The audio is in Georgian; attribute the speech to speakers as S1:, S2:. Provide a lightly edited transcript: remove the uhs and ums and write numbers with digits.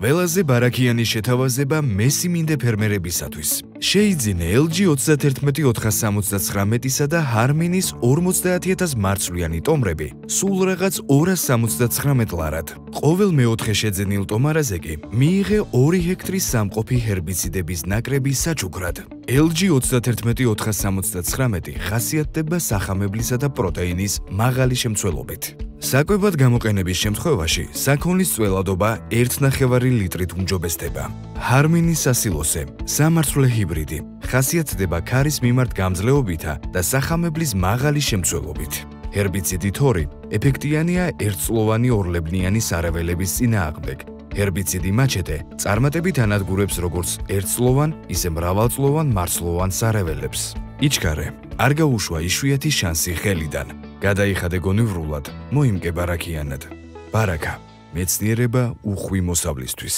S1: ყველაზე ბარაქიანი შეთავაზება მესიმინდე ფერმერებისათვის. შეიძინე LG 31469-ისა და Harmony-ის 50000 მარცვლიანი ტომრები სულ რაღაც 279 ლარად. ყოველ მეოთხე შეძენილ ტომარაზე კი მიიღე 2 ჰექტრის სამყოფი ჰერბიციდების ნაკრები საჩუქრად. LG 31469 ხასიათდება სახამებლისა და პროტეინის მაღალი შემცველობით. საკვებად გამოყენების შემთხვევაში საქონლის წველადობა 1,5 ლიტრით უმჯობესდება. Harmony სასილოსე, სამართლე ჰიბრიდი, ხასიათდება ქარის მიმართ გამძლეობითა და სახამებლის მაღალი შემცველობით. ჰერბიციდი თორი ეფექტიანია ერთწლოვანი ორლებნიანი სარეველების წინააღმდეგ. ჰერბიციდი მაჩეტე წარმატებით ანადგურებს როგორც ერთწლოვან, ისე მრავალწლოვან მარცვლოვან სარეველებს. იჩქარე, არ გაუშვა იშვიათი შანსი ხელიდან. გადაიხადე გონივრულად, მოიმკე ბარაქიანად. ბარაქა, მეცნიერება უხვი მოსავლისთვის.